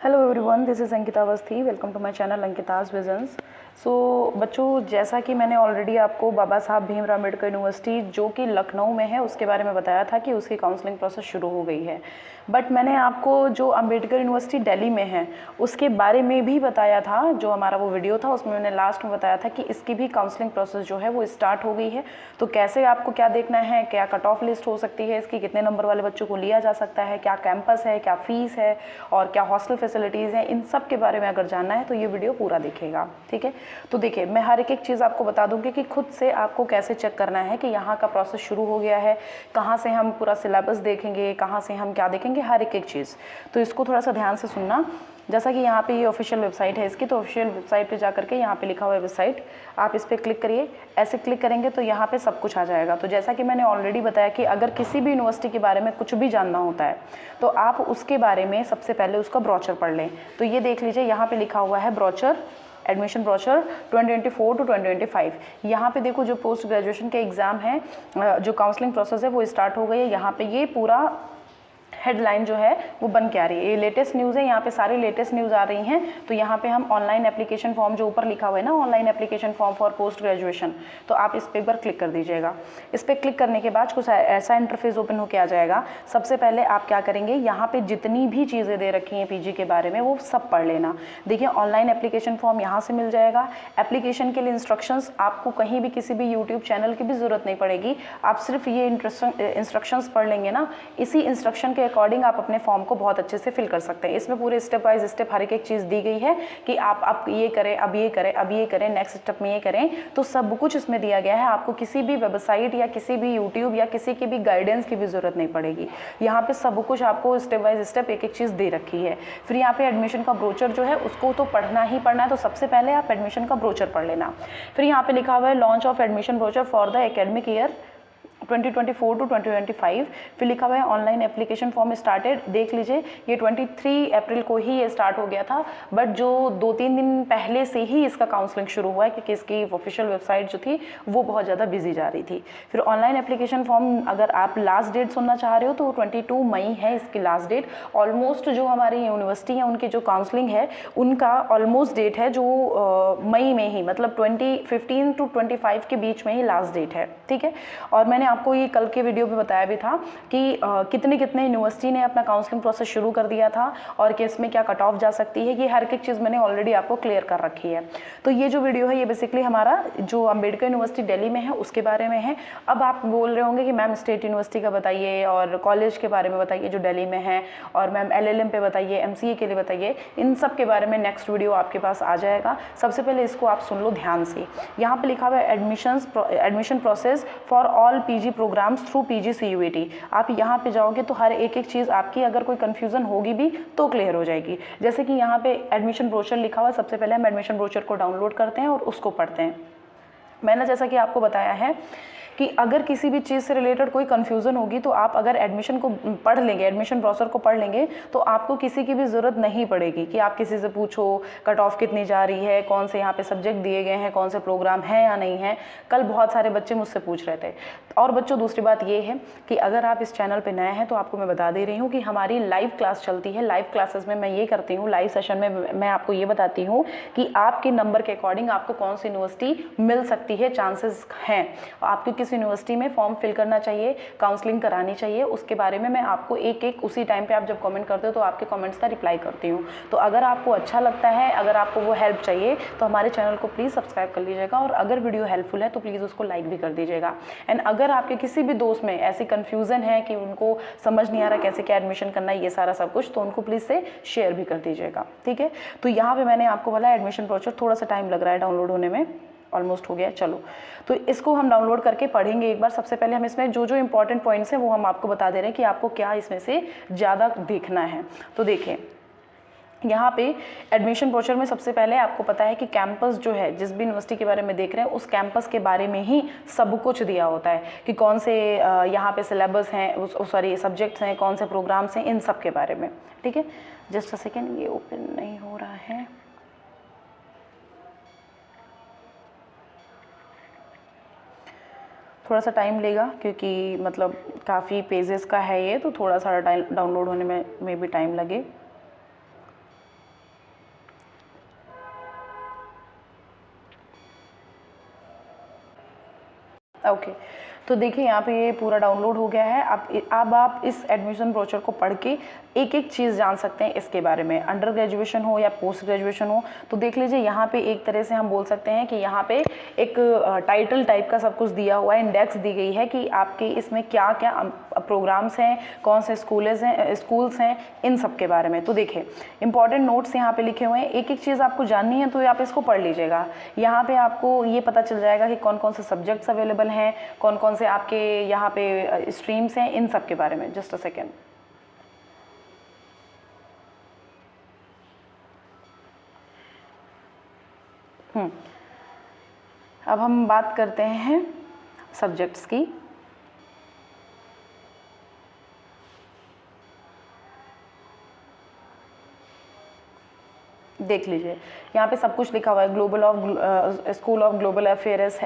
Hello everyone, this is Ankita Awasthi. Welcome to my channel Ankita's Visions. So बच्चों, जैसा कि मैंने ऑलरेडी आपको बाबा साहब भीमराव अम्बेडकर यूनिवर्सिटी जो कि लखनऊ में है उसके बारे में बताया था कि उसकी काउंसलिंग प्रोसेस शुरू हो गई है। बट मैंने आपको जो अम्बेडकर यूनिवर्सिटी दिल्ली में है उसके बारे में भी बताया था। जो हमारा वो वीडियो था उसमें मैंने लास्ट में बताया था कि इसकी भी काउंसलिंग प्रोसेस जो है वो स्टार्ट हो गई है। तो कैसे आपको क्या देखना है, क्या कट ऑफ लिस्ट हो सकती है इसकी, कितने नंबर वाले बच्चों को लिया जा सकता है, क्या कैंपस है, क्या फीस है और क्या हॉस्टल फैसिलिटीज़ हैं, इन सब के बारे में अगर जानना है तो ये वीडियो पूरा देखिएगा। ठीक है, तो देखिए मैं हर एक चीज़ आपको बता दूंगी कि खुद से आपको कैसे चेक करना है कि यहाँ का प्रोसेस शुरू हो गया है, कहाँ से हम पूरा सिलेबस देखेंगे, कहाँ से हम क्या देखेंगे, हर एक चीज़। तो इसको थोड़ा सा ध्यान से सुनना। जैसा कि यहाँ पे ये ऑफिशियल वेबसाइट है इसकी, तो ऑफिशियल वेबसाइट पे जा करके यहाँ पे लिखा हुआ है वेबसाइट, आप इस पर क्लिक करिए। ऐसे क्लिक करेंगे तो यहाँ पे सब कुछ आ जाएगा। तो जैसा कि मैंने ऑलरेडी बताया कि अगर किसी भी यूनिवर्सिटी के बारे में कुछ भी जानना होता है तो आप उसके बारे में सबसे पहले उसका ब्रोचर पढ़ लें। तो ये देख लीजिए, यहाँ पे लिखा हुआ है ब्रोचर, एडमिशन ब्रोचर 2024 टू 2025। यहाँ पे देखो जो पोस्ट ग्रेजुएशन के एग्ज़ाम है, जो काउंसलिंग प्रोसेस है वो स्टार्ट हो गई है। यहाँ पे ये पूरा हेडलाइन जो है वो बन के आ रही है। ये लेटेस्ट न्यूज़ है, यहाँ पे सारी लेटेस्ट न्यूज़ आ रही हैं। तो यहाँ पे हम ऑनलाइन एप्लीकेशन फॉर्म जो ऊपर लिखा हुआ है ना, online application form for post graduation, तो आप इस पर एक बार क्लिक कर दीजिएगा। इस पर क्लिक करने के बाद कुछ ऐसा इंटरफेस ओपन होकर आ जाएगा। सबसे पहले आप क्या करेंगे, यहाँ पे जितनी भी चीज़ें दे रखी हैं पीजी के बारे में वो सब पढ़ लेना। देखिए ऑनलाइन एप्लीकेशन फॉर्म यहाँ से मिल जाएगा। एप्लीकेशन के लिए इंस्ट्रक्शंस आपको कहीं भी किसी भी यूट्यूब चैनल की भी ज़रूरत नहीं पड़ेगी। आप सिर्फ ये इंस्ट्रक्शंस पढ़ लेंगे ना, इसी इंस्ट्रक्शन के अकॉर्डिंग आप अपने फॉर्म को बहुत अच्छे से फिल कर सकते हैं। इसमें पूरे स्टेप बाय स्टेप हर एक चीज़ दी गई है कि आप ये करें, अब ये करें, अब ये करें, नेक्स्ट स्टेप में ये करें। तो सब कुछ इसमें दिया गया है। आपको किसी भी वेबसाइट या किसी भी यूट्यूब या किसी की भी गाइडेंस की भी ज़रूरत नहीं पड़ेगी। यहाँ पे सब कुछ आपको स्टेप बाय स्टेप एक एक चीज़ दे रखी है। फिर यहाँ पे एडमिशन का ब्रोचर जो है उसको तो पढ़ना ही पढ़ना है। तो सबसे पहले आप एडमिशन का ब्रोचर पढ़ लेना। फिर यहाँ पे लिखा हुआ है launch of admission brochure for the academic year 2024 to 2025। फिर लिखा हुआ है ऑनलाइन एप्लीकेशन फॉर्म स्टार्टेड। देख लीजिए ये 23 अप्रैल को ही ये स्टार्ट हो गया था, बट जो 2-3 दिन पहले से ही इसका काउंसलिंग शुरू हुआ है क्योंकि इसकी ऑफिशियल वेबसाइट जो थी वो बहुत ज़्यादा बिजी जा रही थी। फिर ऑनलाइन एप्लीकेशन फॉर्म अगर आप लास्ट डेट सुनना चाह रहे हो तो 22 मई है इसकी लास्ट डेट। ऑलमोस्ट जो हमारी यूनिवर्सिटी है उनकी जो काउंसलिंग है उनका ऑलमोस्ट डेट है जो मई में ही, मतलब 15 टू 25 के बीच में ही लास्ट डेट है। ठीक है, और मैंने आपको ये कल के वीडियो में बताया भी था कि कितने कितने यूनिवर्सिटी ने अपना काउंसलिंग प्रोसेस शुरू कर दिया था और कि इसमें क्या कट ऑफ जा सकती है। ये हर एक चीज़ मैंने ऑलरेडी आपको क्लियर कर रखी है। तो ये जो वीडियो है ये बेसिकली हमारा जो अम्बेडकर यूनिवर्सिटी दिल्ली में है उसके बारे में है। अब आप बोल रहे होंगे कि मैम स्टेट यूनिवर्सिटी का बताइए और कॉलेज के बारे में बताइए जो दिल्ली में है, और मैम LLM पे बताइए, MCA के लिए बताइए। इन सब के बारे में नेक्स्ट वीडियो आपके पास आ जाएगा। सबसे पहले इसको आप सुन लो ध्यान से। यहाँ पे लिखा हुआ है admission process for all PG programmes through PG CUET। आप यहाँ पे जाओगे तो हर एक चीज़ आपकी अगर कोई कन्फ्यूज़न होगी भी तो क्लियर हो जाएगी। जैसे कि यहाँ पे एडमिशन ब्रोचर लिखा हुआ है, सबसे पहले हम एडमिशन ब्रोचर को डाउनलोड करते हैं और उसको पढ़ते हैं। मैंने जैसा कि आपको बताया है कि अगर किसी भी चीज़ से रिलेटेड कोई कन्फ्यूज़न होगी तो आप अगर एडमिशन को पढ़ लेंगे, एडमिशन ब्रोचर को पढ़ लेंगे तो आपको किसी की भी ज़रूरत नहीं पड़ेगी कि आप किसी से पूछो कट ऑफ कितनी जा रही है, कौन से यहाँ पे सब्जेक्ट दिए गए हैं, कौन से प्रोग्राम हैं या नहीं है। कल बहुत सारे बच्चे मुझसे पूछ रहे थे। और बच्चों दूसरी बात ये है कि अगर आप इस चैनल पर नए हैं तो आपको मैं बता दे रही हूँ कि हमारी लाइव क्लास चलती है। लाइव क्लासेस में मैं ये करती हूँ, लाइव सेशन में मैं आपको ये बताती हूँ कि आपके नंबर के अकॉर्डिंग आपको कौन सी यूनिवर्सिटी मिल सकती है, चांसेस हैं। आपको किस यूनिवर्सिटी में फॉर्म फिल करना चाहिए, काउंसलिंग करानी चाहिए, उसके बारे में मैं आपको एक एक उसी टाइम पे आप जब कमेंट करते हो तो आपके कमेंट्स का रिप्लाई करती हूँ। तो अगर आपको अच्छा लगता है, अगर आपको वो हेल्प चाहिए तो हमारे चैनल को प्लीज़ सब्सक्राइब कर लीजिएगा, और अगर वीडियो हेल्पफुल है तो प्लीज़ उसको लाइक भी कर दीजिएगा। एंड अगर आपके किसी भी दोस्त में ऐसी कन्फ्यूज़न है कि उनको समझ नहीं आ रहा कैसे क्या एडमिशन करना है, ये सारा सब कुछ, तो उनको प्लीज़ से शेयर भी कर दीजिएगा। ठीक है, तो यहाँ पर मैंने आपको बोला एडमिशन ब्रोचर थोड़ा सा टाइम लग रहा है डाउनलोड होने में, ऑलमोस्ट हो गया। चलो तो इसको हम डाउनलोड करके पढ़ेंगे एक बार। सबसे पहले हम इसमें जो जो इंपॉर्टेंट पॉइंट्स हैं वो हम आपको बता दे रहे हैं कि आपको क्या इसमें से ज़्यादा देखना है। तो देखें यहाँ पे एडमिशन ब्रोचर में सबसे पहले आपको पता है कि कैंपस जो है, जिस भी यूनिवर्सिटी के बारे में देख रहे हैं उस कैंपस के बारे में ही सब कुछ दिया होता है कि कौन से यहाँ पे सिलेबस हैं, सॉरी सब्जेक्ट्स हैं, कौन से प्रोग्राम्स हैं, इन सब के बारे में। ठीक है, जस्ट अ सेकेंड, ये ओपन नहीं हो रहा है। थोड़ा सा टाइम लेगा क्योंकि मतलब काफ़ी पेजेस का है ये, तो थोड़ा सा टाइम डाउनलोड होने में भी टाइम लगे। ओके, तो देखिए यहाँ पे ये पूरा डाउनलोड हो गया है। अब आप इस एडमिशन ब्रोचर को पढ़ के एक एक चीज़ जान सकते हैं इसके बारे में, अंडर ग्रेजुएशन हो या पोस्ट ग्रेजुएशन हो। तो देख लीजिए यहाँ पे एक तरह से हम बोल सकते हैं कि यहाँ पे एक टाइटल टाइप का सब कुछ दिया हुआ है, इंडेक्स दी गई है कि आपके इसमें क्या क्या प्रोग्राम्स हैं, कौन से स्कूल्स हैं, इन सब के बारे में। तो देखिए इंपॉर्टेंट नोट्स यहाँ पे लिखे हुए हैं, एक एक चीज़ आपको जाननी है तो आप इसको पढ़ लीजिएगा। यहाँ पे आपको ये पता चल जाएगा कि कौन कौन से सब्जेक्ट्स अवेलेबल हैं, कौन कौन से आपके यहाँ पे स्ट्रीम्स हैं, इन सब के बारे में। Just a second. अब हम बात करते हैं सब्जेक्ट्स की। देख लीजिए यहाँ पे सब कुछ लिखा हुआ है, स्कूल ऑफ ग्लोबल अफेयर्स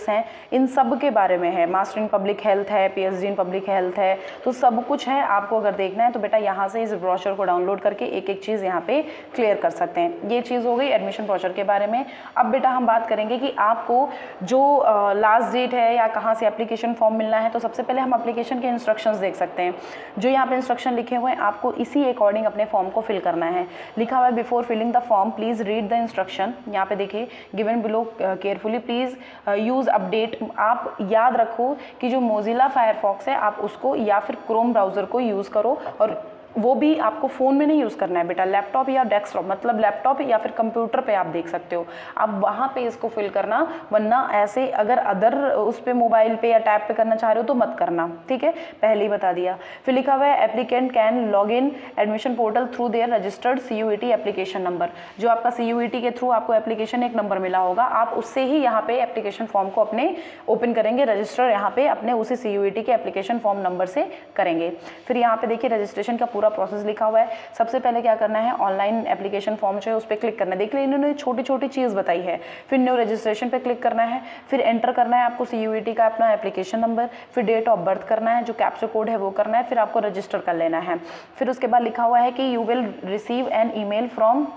हैं, इन सब के बारे में है। मास्टर इन पब्लिक हेल्थ है, पीएचडी इन पब्लिक हेल्थ है, तो सब कुछ है। आपको अगर देखना है तो बेटा यहाँ से इस ब्रोशर को डाउनलोड करके एक एक चीज़ यहाँ पे क्लियर कर सकते हैं। ये चीज़ हो गई एडमिशन ब्रोशर के बारे में। अब बेटा हम बात करेंगे कि आपको जो लास्ट डेट है या कहाँ से एप्लीकेशन फॉर्म मिलना है। तो सबसे पहले हम एप्लीकेशन के इंस्ट्रक्शंस देख सकते हैं। जो यहाँ पे इंस्ट्रक्शन लिखे हुए हैं आपको इसी अकॉर्डिंग अपने फॉर्म को फिल करना है। लिखा हुआ है before filling the form please read the instruction. यहाँ पे देखिए given below carefully please use update. आप याद रखो कि जो मोजिला फायरफॉक्स है आप उसको या फिर क्रोम ब्राउजर को यूज़ करो, और वो भी आपको फ़ोन में नहीं यूज़ करना है बेटा, लैपटॉप या डेस्कटॉप, मतलब लैपटॉप या फिर कंप्यूटर पे आप देख सकते हो, आप वहाँ पे इसको फिल करना। वरना ऐसे अगर अदर उस पे मोबाइल पे या टैब पे करना चाह रहे हो तो मत करना, ठीक है, पहले ही बता दिया। फिर लिखा हुआ है applicant can log in admission portal through their registered CUET application number. जो आपका CUET के थ्रू आपको एप्लीकेशन एक नंबर मिला होगा, आप उससे ही यहाँ पे एप्लीकेशन फॉर्म को अपने ओपन करेंगे, रजिस्टर यहाँ पे अपने उसी CUET के एप्लीकेशन फॉर्म नंबर से करेंगे। फिर यहाँ पे देखिए रजिस्ट्रेशन का पूरा प्रोसेस लिखा हुआ है। सबसे पहले क्या करना है, ऑनलाइन एप्लीकेशन फॉर्म जो है उस पर क्लिक करना है। देख लीजिए इन्होंने छोटी छोटी चीज़ बताई है। फिर न्यू रजिस्ट्रेशन पे क्लिक करना है, फिर एंटर करना है आपको CUET का अपना एप्लीकेशन नंबर, फिर डेट ऑफ बर्थ करना है, जो कैप्चर कोड है वो करना है, फिर आपको रजिस्टर कर लेना है। फिर उसके बाद लिखा हुआ है कि you will receive an email from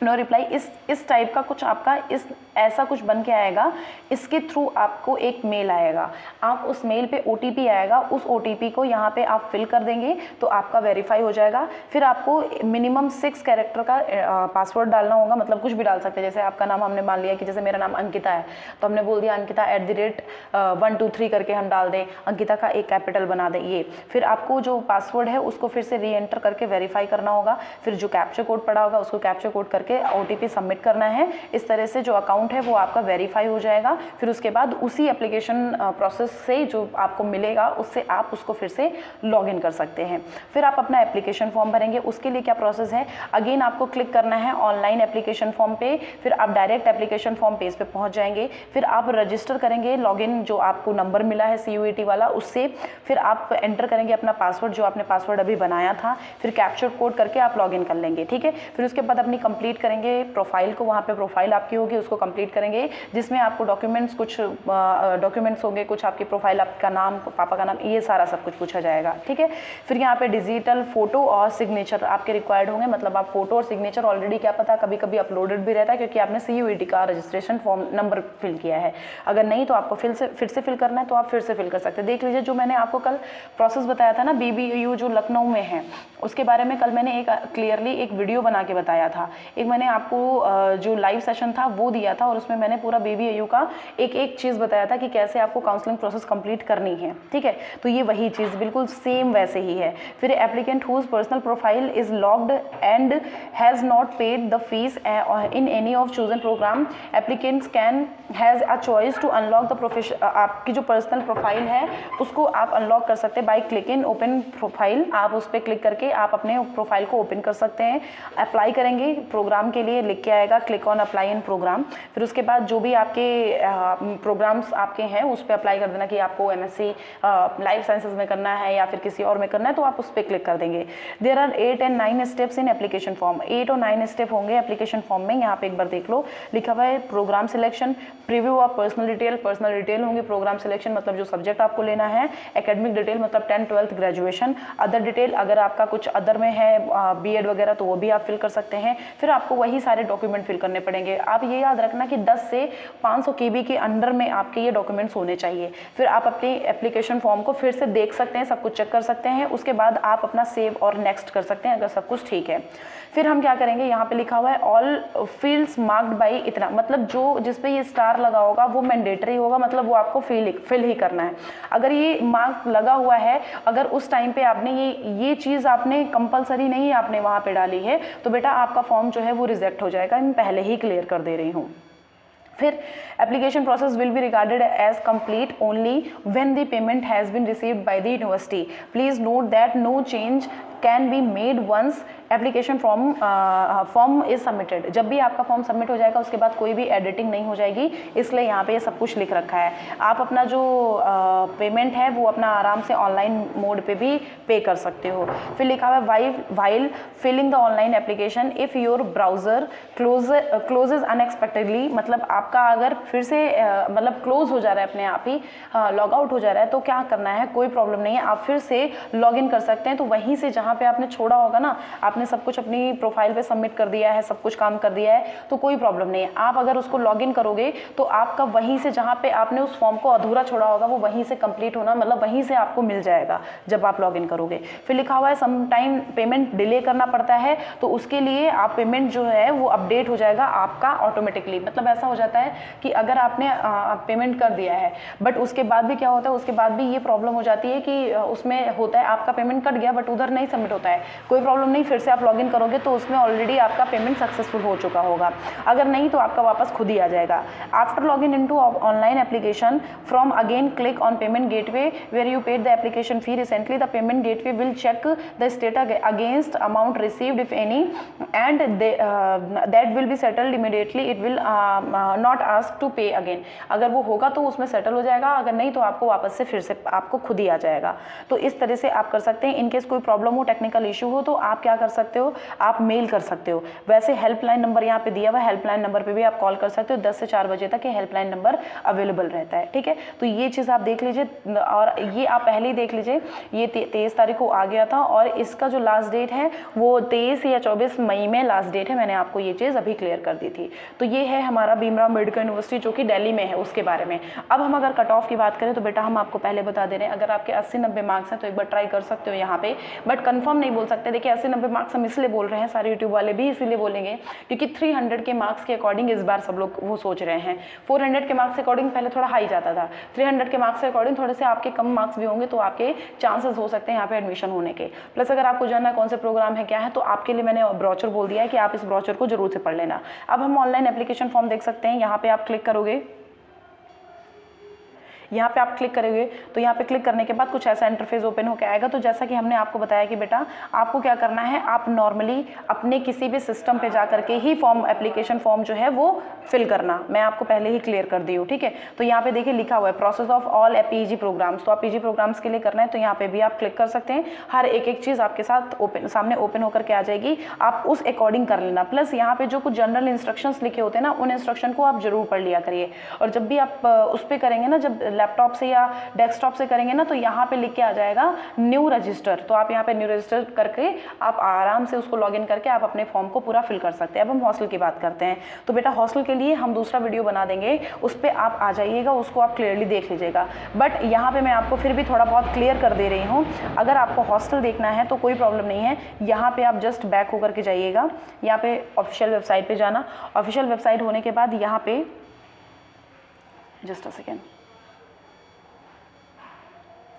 no reply. इस टाइप का कुछ आपका ऐसा कुछ बन के आएगा, इसके थ्रू आपको एक मेल आएगा, आप उस मेल पे OTP आएगा, उस OTP को यहाँ पे आप फिल कर देंगे तो आपका वेरीफाई हो जाएगा। फिर आपको मिनिमम 6 कैरेक्टर का पासवर्ड डालना होगा, मतलब कुछ भी डाल सकते हैं। जैसे आपका नाम हमने मान लिया कि जैसे मेरा नाम अंकिता है तो हमने बोल दिया अंकिता @123 करके हम डाल दें, अंकिता का एक कैपिटल बना दें ये। फिर आपको जो पासवर्ड है उसको फिर से री एंटर करके वेरीफाई करना होगा। फिर जो कैप्चर कोड पड़ा होगा उसको कैप्चर कोड करके OTP सबमिट करना है। इस तरह से जो अकाउंट है वो आपका वेरीफाई हो जाएगा। फिर उसके बाद उसी एप्लीकेशन प्रोसेस से जो आपको मिलेगा उससे आप उसको फिर से लॉगिन कर सकते हैं। फिर आप अपना एप्लीकेशन फॉर्म भरेंगे। उसके लिए क्या प्रोसेस है, अगेन आपको क्लिक करना है ऑनलाइन एप्लीकेशन फॉर्म पे, फिर आप डायरेक्ट एप्लीकेशन फॉर्म पेज पे पहुंच जाएंगे। फिर आप रजिस्टर करेंगे, लॉगिन जो आपको नंबर मिला है CUET वाला उससे, फिर आप एंटर करेंगे अपना पासवर्ड, जो आपने पासवर्ड अभी बनाया था, फिर कैप्चर कोड करके आप लॉगिन कर लेंगे, ठीक है। फिर उसके बाद अपनी कंप्लीट करेंगे प्रोफाइल को, वहाँ पे प्रोफाइल आपकी होगी उसको कंप्लीट करेंगे, जिसमें आपको डॉक्यूमेंट्स कुछ डॉक्यूमेंट्स होंगे, कुछ आपकी प्रोफाइल, आपका नाम, पापा का नाम, ये सारा सब कुछ पूछा जाएगा, ठीक है। फिर यहाँ पे डिजिटल फोटो और सिग्नेचर आपके रिक्वायर्ड होंगे, मतलब आप फोटो और सिग्नेचर ऑलरेडी क्या पता कभी कभी अपलोडेड भी रहता है क्योंकि आपने CUET का रजिस्ट्रेशन फॉर्म नंबर फिल किया है। अगर नहीं तो आपको फिर से फिल करना है तो आप फिर से फिल कर सकते हैं। देख लीजिए जो मैंने आपको कल प्रोसेस बताया था ना BBAU जो लखनऊ में है, उसके बारे में कल मैंने एक क्लियरली एक वीडियो बना के बताया था। एक मैंने आपको जो लाइव सेशन था वो दिया था और उसमें मैंने पूरा BBAU का एक एक चीज़ बताया था कि कैसे आपको काउंसलिंग प्रोसेस कंप्लीट करनी है, ठीक है। तो ये वही चीज़ बिल्कुल सेम वैसे ही है। फिर applicant whose personal profile is logged and has not paid the fees in any of chosen programme, applicants can has a choice to unlock the profession. आपकी जो पर्सनल प्रोफाइल है उसको आप अनलॉक कर सकते हैं by click in open profile. आप उस पर क्लिक करके आप अपने प्रोफाइल को ओपन कर सकते हैं। अप्लाई करेंगे प्रोग्राम के लिए, लिख के आएगा click on apply in programme. फिर उसके बाद जो भी आपके प्रोग्राम्स आपके हैं उस पर अप्लाई कर देना कि आपको MSc लाइफ साइंसेज में करना है या फिर किसी और में करना है तो आप उस पर क्लिक कर देंगे। There are 8 and 9 steps in application form. 8 और 9 स्टेप होंगे एप्लीकेशन फॉर्म में। यहाँ पे एक बार देख लो, लिखा हुआ है programme selection, preview of personal detail होंगे, प्रोग्राम सिलेक्शन मतलब जो सब्जेक्ट आपको लेना है, एकेडमिक डिटेल मतलब 10th 12th graduation, other detail अगर आपका कुछ अदर में है B.Ed वगैरह तो वो भी आप फिल कर सकते हैं। फिर आप आपको वही सारे डॉक्यूमेंट फिल करने पड़ेंगे। आप ये याद रखना कि 10 से 500 KB के अंडर में आपके ये डॉक्यूमेंट्स होने चाहिए। फिर आप अपनी एप्लीकेशन फॉर्म को फिर से देख सकते हैं, सब कुछ चेक कर सकते हैं, उसके बाद आप अपना सेव और नेक्स्ट कर सकते हैं अगर सब कुछ ठीक है। फिर हम क्या करेंगे, यहाँ पे लिखा हुआ है ऑल फील्ड्स मार्क्ड बाई इतना, मतलब जो जिस पे ये स्टार लगा होगा वो मैंडेटरी होगा, मतलब वो आपको फिल ही करना है। अगर ये मार्क लगा हुआ है, अगर उस टाइम पे आपने ये चीज़ आपने कंपलसरी नहीं आपने वहाँ पे डाली है, तो बेटा आपका फॉर्म जो है वो रिजेक्ट हो जाएगा। मैं पहले ही क्लियर कर दे रही हूँ। फिर application process will be regarded as complete only when the payment has been received by the university. Please note that no change can be made once application form is submitted. जब भी आपका form submit हो जाएगा उसके बाद कोई भी editing नहीं हो जाएगी, इसलिए यहाँ पे ये सब कुछ लिख रखा है। आप अपना जो पेमेंट है वो अपना आराम से ऑनलाइन मोड पे भी पे कर सकते हो। फिर लिखा हुआ है while filling the online application if your browser closes unexpectedly, मतलब आपका अगर फिर से मतलब क्लोज हो जा रहा है, अपने आप ही लॉग आउट हो जा रहा है, तो क्या करना है, कोई प्रॉब्लम नहीं है, आप फिर से लॉग इन कर सकते हैं। तो वहीं से जहाँ पे आपने छोड़ा होगा ना, आपने सब कुछ अपनी प्रोफाइल पे सबमिट कर दिया है, सब कुछ काम कर दिया है, तो कोई प्रॉब्लम नहीं है। आप अगर उसको लॉगिन करोगे तो आपका वहीं से जहाँ पे आपने उस फॉर्म को अधूरा छोड़ा होगा वो वहीं से कंप्लीट होना, मतलब वहीं से आपको मिल जाएगा जब आप लॉगिन करोगे। फिर लिखा हुआ है सम टाइम पेमेंट डिले करना पड़ता है, तो उसके लिए आप पेमेंट जो है वो अपडेट हो जाएगा आपका ऑटोमेटिकली। मतलब ऐसा हो जाता है कि अगर आपने पेमेंट कर दिया है बट उसके बाद भी क्या होता है, उसके बाद भी ये प्रॉब्लम हो जाती है कि उसमें होता है आपका पेमेंट कट गया बट उधर नहीं सबमिट होता है। कोई प्रॉब्लम नहीं, फिर से आप लॉगिन करोगे तो उसमें ऑलरेडी आपका पेमेंट सक्सेसफुल हो चुका होगा। अगर नहीं तो आपका वापस खुद ही आ जाएगा। After login into online application from again click on payment gateway where you paid the application fee recently, the payment gateway will check the status against amount received if any and that will be settled immediately, it will not ask to pay again. अगर वो होगा तो उसमें settle हो जाएगा, अगर नहीं तो आपको वापस से फिर से आपको खुद ही आ जाएगा। तो इस तरह से आप कर सकते हैं। इनकेस कोई प्रॉब्लम हो, टेक्निकल इशू हो, तो आप क्या कर सकते हो, आप मेल कर सकते हो। वैसे हेल्पलाइन नंबर यहाँ पे दिया हुआ है, हेल्पलाइन नंबर पे भी आप कॉल कर सकते हो। 10 से 4 बजे तक ये हेल्पलाइन नंबर अवेलेबल रहता है। ठीक है, तो ये चीज़ आप देख लीजिए, और ये आप पहले ही देख लीजिए, ये 23 तारीख को आ गया था और इसका जो लास्ट डेट है वो 23 या 24 मई में लास्ट डेट है। मैंने आपको ये चीज़ अभी क्लियर कर दी थी। तो ये है हमारा भीमराव अम्बेडकर यूनिवर्सिटी जो कि दिल्ली में है, उसके बारे में। अब हम अगर कट ऑफ की बात करें तो बेटा हम आपको पहले बता दे रहे हैं, अगर आपके 80-90 मार्क्स हैं तो एक बार ट्राई कर सकते हो यहाँ पे, बट कंफर्म नहीं बोल सकते। देखिए 80-90 मार्क्स हम इसलिए बोल रहे हैं, सारे यूट्यूब वाले भी इसीलिए बोलेंगे क्योंकि 300 के मार्क्स के अकॉर्डिंग इस बार सब लोग वो सोच रहे हैं। 400 के मार्क्स के अकॉर्डिंग पहले थोड़ा हाई जाता था, 300 के मार्क्स के अकॉर्डिंग थोड़े से आपके कम मार्क्स भी होंगे तो आपके चांसेस हो सकते हैं यहाँ पे एडमिशन होने के। प्लस अगर आपको जानना है कौन से प्रोग्राम है क्या है, तो आपके लिए मैंने ब्रोचर बोल दिया है कि आप इस ब्रोचर को जरूर से पढ़ लेना। अब हम ऑनलाइन एप्लीकेशन फॉर्म देख सकते हैं, यहाँ पे आप क्लिक करोगे, यहाँ पे आप क्लिक करोगे तो यहाँ पे क्लिक करने के बाद कुछ ऐसा इंटरफेस ओपन होकर आएगा। तो जैसा कि हमने आपको बताया कि बेटा आपको क्या करना है, आप नॉर्मली अपने किसी भी सिस्टम पे जा करके ही एप्लीकेशन फॉर्म जो है वो फिल करना, मैं आपको पहले ही क्लियर कर दी हूँ। ठीक है, तो यहाँ पे देखिए लिखा हुआ है process of all PG programmes, तो आप पीजी प्रोग्राम्स के लिए करना है तो यहाँ पे भी आप क्लिक कर सकते हैं। हर एक चीज़ आपके साथ सामने ओपन होकर के आ जाएगी, आप उस अकॉर्डिंग कर लेना। प्लस यहाँ पे जो कुछ जनरल इंस्ट्रक्शंस लिखे होते हैं ना, उन इंस्ट्रक्शन को आप जरूर पढ़ लिया करिए। और जब भी आप उस पर करेंगे ना, जब लैपटॉप से या डेस्कटॉप से करेंगे ना, तो यहाँ पे लिख के आ जाएगा न्यू रजिस्टर, तो आप यहाँ पे न्यू रजिस्टर करके आप आराम से उसको लॉगिन करके आप अपने फॉर्म को पूरा फिल कर सकते हैं। अब हम हॉस्टल की बात करते हैं, तो बेटा हॉस्टल के लिए हम दूसरा वीडियो बना देंगे, उस पर आप आ जाइएगा, उसको आप क्लियरली देख लीजिएगा। बट यहाँ पे मैं आपको फिर भी थोड़ा बहुत क्लियर कर दे रही हूँ। अगर आपको हॉस्टल देखना है तो कोई प्रॉब्लम नहीं है, यहाँ पे आप जस्ट बैक होकर के जाइएगा, यहाँ पे ऑफिशियल वेबसाइट पे जाना। ऑफिशियल वेबसाइट होने के बाद यहाँ पे जस्ट अ सेकेंड,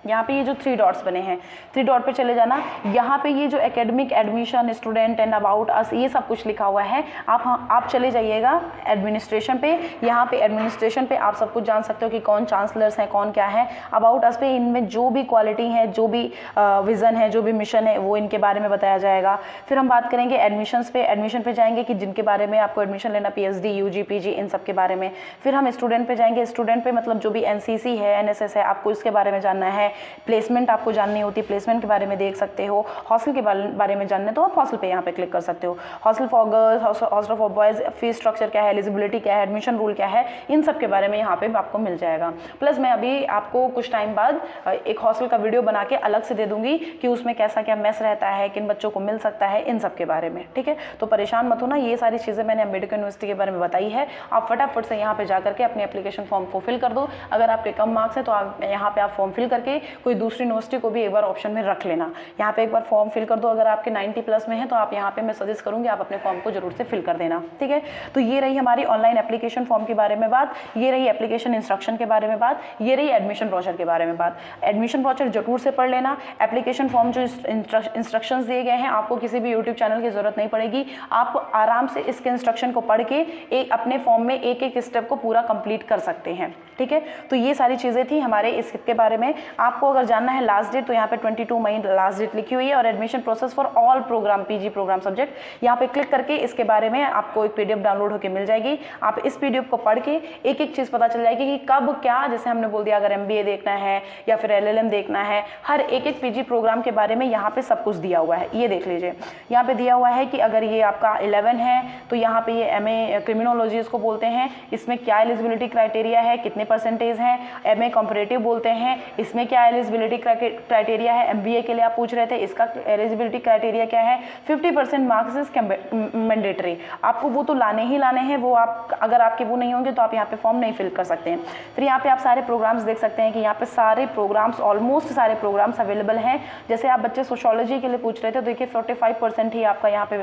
यहाँ पे ये जो 3 डॉट्स बने हैं, 3 डॉट पे चले जाना। यहाँ पे ये जो academic admission student and about us ये सब कुछ लिखा हुआ है, आप चले जाइएगा एडमिनिस्ट्रेशन पे। यहाँ पे एडमिनिस्ट्रेशन पे आप सब कुछ जान सकते हो कि कौन चांसलर्स हैं, कौन क्या है। अबाउट अस पे इनमें जो भी क्वालिटी है, जो भी विज़न है, जो भी मिशन है, वो इनके बारे में बताया जाएगा। फिर हम बात करेंगे एडमिशन्स पे, एडमिशन पे जाएंगे कि जिनके बारे में आपको एडमिशन लेना, PhD UG PG इन सब के बारे में। फिर हम स्टूडेंट पे जाएंगे, स्टूडेंट पे मतलब जो भी NCC है, NSS है, आपको इसके बारे में जानना है। प्लेसमेंट आपको जाननी होती है, प्लेसमेंट के बारे में देख सकते हो, हॉस्टल के बारे में जानना है तो आप हॉस्टल पे यहाँ पे क्लिक कर सकते हो। Hostel for girls, hostel for boys, fees structure क्या है, एलिजिबिलिटी क्या है, एडमिशन रूल क्या है, इन सब के बारे में यहाँ पे आपको मिल जाएगा। प्लस मैं अभी आपको कुछ टाइम बाद एक हॉस्टल का वीडियो बना के अलग से दे दूंगी कि उसमें कैसा क्या मेस रहता है, किन बच्चों को मिल सकता है, इन सब के बारे में, ठीक है। तो परेशान मत होना, ये सारी चीज़ें मैंने अम्बेडकर यूनिवर्सिटी के बारे में बताई है। आप फटाफट से यहाँ पे जा करके अपने एप्लीकेशन फॉर्म को फिल कर दो। अगर आपके कम मार्क्स हैं तो आप यहाँ पे आप फॉर्म फिल करके कोई दूसरी यूनिवर्सिटी को भी एक बार ऑप्शन में रख लेना। यहाँ पे एक बार फॉर्म फिल कर दो। अगर आपके 90 प्लस में है तो आप यहाँ पे मैं सजेस्ट करूँगी आप अपने फॉर्म को जरूर से फिल कर देना, ठीक है। तो ये रही हमारी ऑनलाइन एप्लीकेशन फॉर्म के बारे में बात, ये रही एप्लीकेशन इंस्ट्रक्शन के बारे में बात, ये रही एडमिशन ब्रोचर के बारे में बात। एडमिशन ब्रोचर जरूर से पढ़ लेना। एप्लीकेशन फॉर्म जो इंस्ट्रक्शंस दिए गए हैं, आपको किसी भी यूट्यूब चैनल की जरूरत नहीं पड़ेगी। आप आराम से इसके इंस्ट्रक्शन को पढ़ के एक अपने फॉर्म में एक एक स्टेप को पूरा कंप्लीट कर सकते हैं, ठीक है। तो ये सारी चीज़ें थी हमारे इसके बारे में। आपको अगर जानना है लास्ट डेट तो यहाँ पे 22 मई लास्ट डेट लिखी हुई है। और admission process for all programme, PG programme subject, यहाँ पे क्लिक करके इसके बारे में आपको एक पीडीएफ डाउनलोड होकर मिल जाएगी। आप इस पीडीएफ को पढ़ के एक एक चीज़ पता चल जाएगी कि कब क्या, जैसे हमने बोल दिया अगर एमबीए देखना है या फिर एलएलएम देखना है, हर एक एक पीजी प्रोग्राम के बारे में यहाँ पे सब कुछ दिया हुआ है। ये देख लीजिए, यहाँ पे दिया हुआ है कि अगर ये आपका 11 है तो यहाँ पे ये एमए क्रिमिनोलॉजी इसको बोलते हैं, इसमें क्या एलिजिबिलिटी क्राइटेरिया है, कितने परसेंटेज हैं। एमए कॉम्परेटिव बोलते हैं, इसमें क्या एलिजिबिलिटी क्राइटेरिया है। एमबीए के लिए आप पूछ रहे थे, इसका एलिजिबिलिटी क्राइटेरिया क्या है। 50% मार्क्स इज मैंडेटरी, आपको वो तो लाने ही लाने हैं। वो आप अगर आपके वो नहीं होंगे तो आप यहाँ पे फॉर्म नहीं फिल कर सकते हैं। फिर यहाँ पे आप सारे प्रोग्राम्स देख सकते हैं कि यहाँ पे सारे प्रोग्राम्स, ऑलमोस्ट सारे प्रोग्राम्स अवेलेबल हैं। जैसे आप बच्चे सोशियोलॉजी के लिए पूछ रहे थे, तो देखिए 45% ही आपका यहाँ पे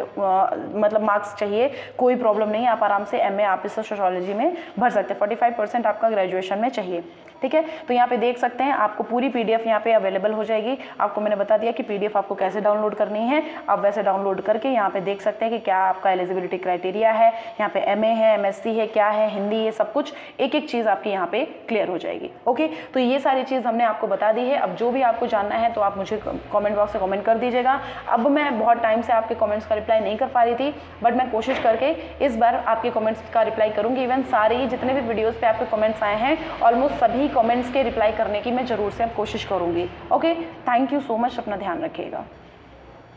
मतलब मार्क्स चाहिए, कोई प्रॉब्लम नहीं है। आप आराम से एमए आप इस सोशियोलॉजी में भर सकते हैं। 45% आपका ग्रेजुएशन में चाहिए, ठीक है। तो यहाँ पे देख सकते हैं आपको पूरी पीडीएफ यहाँ पे अवेलेबल हो जाएगी। आपको मैंने बता दिया कि पीडीएफ आपको कैसे डाउनलोड करनी है। आप वैसे डाउनलोड करके यहाँ पे देख सकते हैं कि क्या आपका एलिजिबिलिटी क्राइटेरिया है, यहाँ पे एमए है, एमएससी है, क्या है, हिंदी है, सब कुछ एक एक चीज़ आपकी यहाँ पे क्लियर हो जाएगी। ओके, तो ये सारी चीज़ हमने आपको बता दी है। अब जो भी आपको जानना है तो आप मुझे कॉमेंट बॉक्स में कॉमेंट कर दीजिएगा। अब मैं बहुत टाइम से आपके कॉमेंट्स का रिप्लाई नहीं कर पा रही थी, बट मैं कोशिश करके इस बार आपके कॉमेंट्स का रिप्लाई करूँगी। इवन सारे जितने भी वीडियोज़ पे आपके कॉमेंट्स आए हैं, ऑलमोस्ट सभी कॉमेंट्स के रिप्लाई करने की मैं ज़रूर से अब कोशिश करूँगी। Okay, thank you so much, अपना ध्यान रखिएगा।